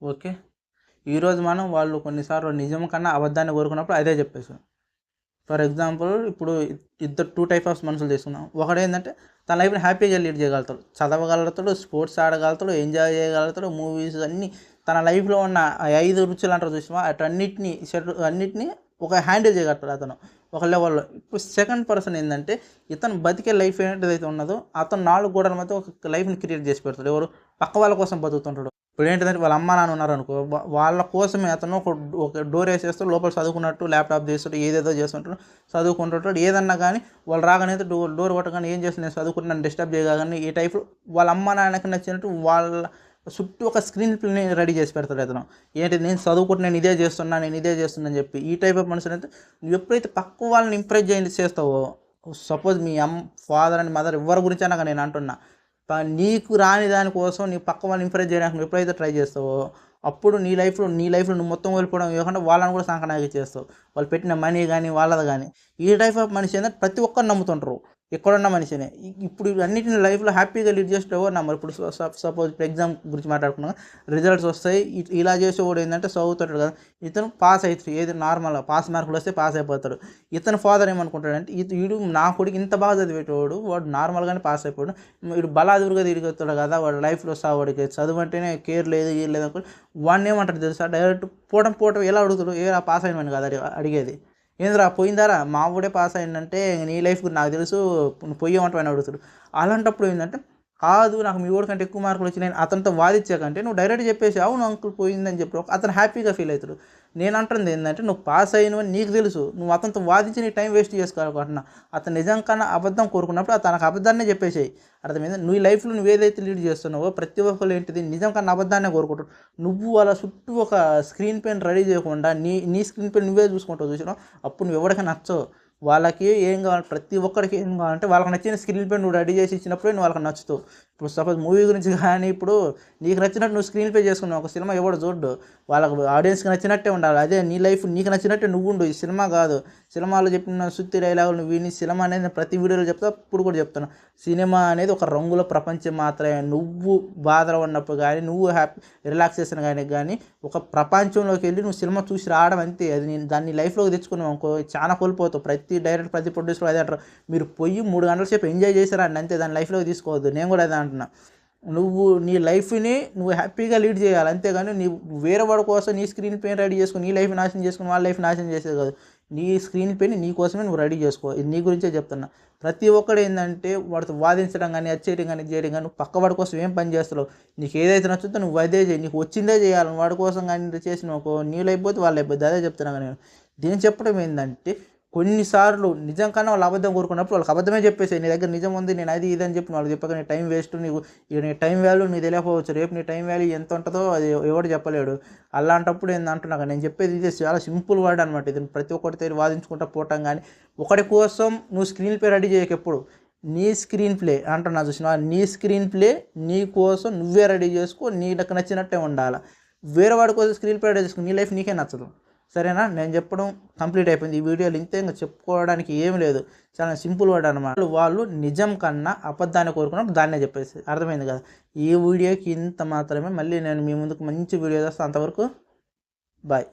Okay. ఈరోజు మనం వాళ్ళు కొన్నిసార్లు నిజం కన్నా అబద్ధాన్ని కోరుకున్నప్పుడు అదే చెప్పేసాం. ఫర్ ఎగ్జాంపుల్ ఇప్పుడు ఇద్దరు 2 టైప్ ఆఫ్ మనుషులు తీసుకుందాం. ఒకడేందంటే తన లైఫ్‌ని హ్యాపీగా లీడ్ చేయగలుగుతాడు. చదవగలుగుతాడు, స్పోర్ట్స్ ఆడగలుగుతాడు, ఎంజాయ్ చేయగలుగుతాడు, మూవీస్ అన్నీ తన లైఫ్‌లో ఉన్న ఆ 5 రుచులు అంటారు చూసావా? అటన్నిటిని అన్నిటిని ఒక హ్యాండిల్ చేయగలుగుతాడు అతను. ఒక లెవెల్‌లో. ఇప్పుడు సెకండ్ పర్సన్ ఏందంటే ఇతను బతికే లైఫ్ ఏదైతే ఉన్నదో అతను 4 గోడల మధ్య ఒక లైఫ్‌ని క్రియేట్ చేసి పెడతాడు. ఎవరు? పక్క వాళ్ళ కోసం బతుకుతుంటాడు. ఇప్పుడేంటిదంటే వాళ్ళ అమ్మ, నాన్న ఉన్నారనుకో వాళ్ళ కోసమే అతను ఒక డోర్ ఏసేస్తూ లోపల చదువుకున్నట్టు ల్యాప్‌టాప్ చేస్తుంటాడు, ఏదేదో చేస్తుంటాడు, చదువుకుంటుంటాడు. ఏదన్నా గానీ వాళ్ళు రాగానే డోర్ కొట్టగానే ఏం చేస్తున్నారు, నేను చదువుకుంటున్నాను, నన్ను డిస్టర్బ్ చేయగానే ఈ టైపు వాళ్ళ అమ్మ, నాన్నకి నచ్చినట్టు వాళ్ళ చుట్టూ ఒక స్క్రీన్ ప్లేని రెడీ చేసి పెడతాడు అతను. ఏంటి నేను చదువుకుంటూ నేను ఇదే చేస్తున్నా, నేను ఇదే చేస్తున్నా అని చెప్పి. ఈ టైప్ ఆఫ్ మనుషులైతే నువ్వు ఎప్పుడైతే పక్క వాళ్ళని ఇంప్రెస్ చేస్తావో, suppose me father and mother ఎవరి గురించైనా గానీ నేను అంటున్నా. నీకు రాని దాని కోసం నీ పక్క వాళ్ళని ఇంప్రెస్ చేయడానికి నువ్వు ఎప్పుడైతే ట్రై చేస్తావో, అప్పుడు నీ లైఫ్‌లో నువ్వు మొత్తం కోల్పోవడం కాకుండా వాళ్ళని కూడా సంకనాకి చేస్తావు. వాళ్ళు పెట్టిన మనీ గానీ, వాళ్ళది గానీ. ఈ టైప్ ఆఫ్ మనిషి ఏందంటే ప్రతి ఒక్కరు నమ్ముతుంటరు. ఎక్కడున్న మనిషినే. ఇప్పుడు అన్నిటిని లైఫ్‌లో హ్యాపీగా లీడ్ చేసేటోడు ఎవరు నమ్మరు. ఇప్పుడు సపోజ్ ఇప్పుడు ఎగ్జామ్ గురించి మాట్లాడుకున్నాం. రిజల్ట్స్ వస్తాయి. ఇలా చేసేవాడు ఏందంటే చదువుతాడు కదా! ఇతను పాస్ అయితరు. ఏది నార్మల్‌గా పాస్ మార్కులు వస్తే పాస్ అయిపోతాడు. ఇతని ఫాదర్ ఏమనుకుంటాడంటే ఈడు నా కొడుకు ఇంత బాగా చదివేటోడు వాడు నార్మల్‌గానే పాస్ అయిపోయాడు. వీడు బలాదురుగా తిరుగుతాడు కదా! వాడు లైఫ్‌లో వాడికి చదువు అంటేనే కేర్ లేదు, గీర్ లేదు అనుకోని వాడినేమంటాడు తెలుసా? డైరెక్ట్ పోవటం ఎలా అడుగుతాడు? ఏరా పాస్ అయినవని కాదు అడిగేది. ఏందిరా పోయిందారా మా వోడే పాస్ అయిండంటే నీ లైఫ్ గురించి నాకు తెలుసు, నువ్వు పొయ్యమంటావు అని అడుగుతాడు. అలాంటప్పుడు ఏందంటే కాదు నాకు మీ వోడి కంటే ఎక్కువ మార్కులు వచ్చినాయని అతనితో వాదించే కంటే నువ్వు డైరెక్ట్ చెప్పేసి అవును అంకుల్ పోయిందని చెప్పి అతను హ్యాపీగా ఫీల్ అవుతాడు. నేను అంటుంది ఏంటంటే నువ్వు పాస్ అయినవని నీకు తెలుసు, నువ్వు అతనితో వాదించి నీ టైం వేస్ట్ చేసుకోవాలనుకుంటున్నా. అతను నిజం కన్నా అబద్ధం కోరుకున్నప్పుడు తనకు అబద్ధాన్నే చెప్పేసేయి. అర్థమైందా? నీ లైఫ్‌లో నువ్వు ఏదైతే లీడ్ చేస్తున్నావో ప్రతి ఒక్కళ్ళు ఏంటిది నిజం కన్నా అబద్ధాన్నే కోరుకుంటారు. నువ్వు వాళ్ళ చుట్టూ ఒక స్క్రీన్ పెయిన్ రెడీ చేయకుండా నీ స్క్రీన్ పెయిన్ నువ్వే చూసుకుంటావు చూసినావా? అప్పుడు నువ్వు ఎవడికి నచ్చవు. వాళ్ళకి ఏం కావాలి, ప్రతి ఒక్కడికి ఏం కావాలంటే వాళ్ళకి నచ్చిన స్క్రీన్ ప్లే నువ్వు రెడీ చేసి ఇచ్చినప్పుడే నువ్వు వాళ్ళకి నచ్చుతావు. ఇప్పుడు సపోజ్ మూవీ గురించి కానీ ఇప్పుడు నీకు నచ్చినట్టు నువ్వు స్క్రీన్ ప్లే చేసుకున్నావు ఒక సినిమా ఎవడు చూడ్డు. వాళ్ళకి ఆడియన్స్‌కి నచ్చినట్టే ఉండాలి. అదే నీ లైఫ్ నీకు నచ్చినట్టే నువ్వుండు. ఈ సినిమా కాదు. సినిమాలో చెప్పిన సుత్తి డైలాగులు నువ్వు విని సినిమా అనేది నేను ప్రతి వీడియోలో చెప్తా, ఇప్పుడు కూడా చెప్తున్నా. సినిమా అనేది ఒక రంగుల ప్రపంచం మాత్రమే. నువ్వు బాధలో ఉన్నప్పుడు కానీ, నువ్వు రిలాక్సేషన్ కానీ ఒక ప్రపంచంలోకి వెళ్ళి నువ్వు సినిమా చూసి రావడం అంతే. అది నేను దాన్ని లైఫ్‌లోకి తెచ్చుకున్నావు అనుకో చాలా కోల్పోతావు. ప్రతి డైరెక్టర్, ప్రతి ప్రొడ్యూసర్ అదే అంటారు. మీరు పోయి 3 గంటల సేపు ఎంజాయ్ చేశారండి అంతే, దాన్ని లైఫ్‌లోకి తీసుకోవద్దు. నేను కూడా అదే అంటున్నా. నువ్వు నీ లైఫ్‌ని నువ్వు హ్యాపీగా లీడ్ చేయాలి. అంతేగాని వేరే వాడి కోసం నీ స్క్రీన్ పేని రెడీ చేసుకొని, నీ లైఫ్ నాశనం చేసుకొని, వాళ్ళ లైఫ్ నాశనం చేసేది కాదు. నీ స్క్రీన్ పేని నీ కోసమే నువ్వు రెడీ చేసుకో. ఇది నీ గురించే చెప్తున్నా. ప్రతి ఒక్కడు ఏందంటే వాడితో వాదించడం గానీ, అది చేయడం గానీ, ఇది చేయడం గానీ, నువ్వు పక్కవాడి కోసం ఏం పని చేస్తున్నావు? నీకు ఏదైతే నచ్చుద్దో నువ్వు అదే చెయ్యి. నీకు వచ్చిందే చేయాలి. వాడి కోసం గానీ చేసినావనుకో నీ లైఫ్ పోతే వాళ్ళ లైఫ్ పోద్ది. అదే చెప్తున్నా నేను. నేను చెప్పడం ఏందంటే కొన్నిసార్లు నిజం కన్నా వాళ్ళు అబద్ధం కోరుకున్నప్పుడు వాళ్ళకి అబద్ధమే చెప్పేసేయి. నీ దగ్గర నిజం ఉంది, నేను అది ఇది అని చెప్పి వాళ్ళకి చెప్పక నీ టైం వేస్ట్. నీ టైం వాల్యూ నీకు తెలియకపోవచ్చు. రేపు నీ టైం వాల్యూ ఎంత ఉంటుందో అది ఎవడు చెప్పలేడు. అలాంటప్పుడు ఏందంటున్నా నేను చెప్పేది ఇది చాలా సింపుల్ వర్డ్ అనమాట. ఇది ప్రతి ఒక్కరితో వాదించుకుంటా పోవటం కానీ, ఒకటి కోసం నువ్వు స్క్రీన్ ప్లే రెడీ చేయకు ఎప్పుడు. నీ స్క్రీన్ ప్లే అంటున్నా చూసినావా? నీ స్క్రీన్ ప్లే నీ కోసం నువ్వే రెడీ చేసుకో. నీకు నచ్చినట్టే ఉండాలి. వేరే వాడి కోసం స్క్రీన్ ప్లే రెడీ చేసుకో. నీ లైఫ్ నీకే నచ్చదు. సరేనా? నేను చెప్పడం కంప్లీట్ అయిపోయింది. ఈ వీడియోలో ఇంతే, ఇంక చెప్పుకోవడానికి ఏమి లేదు. చాలా సింపుల్ వర్డ్ అనమాట. వాళ్ళు నిజం కన్నా అబద్ధాన్ని కోరుకున్నప్పుడు దాన్నే చెప్పేసి అర్థమైంది కదా? ఈ వీడియోకి ఇంత మాత్రమే. మళ్ళీ నేను మీ ముందుకు మంచి వీడియో చేస్తాను. అంతవరకు బాయ్.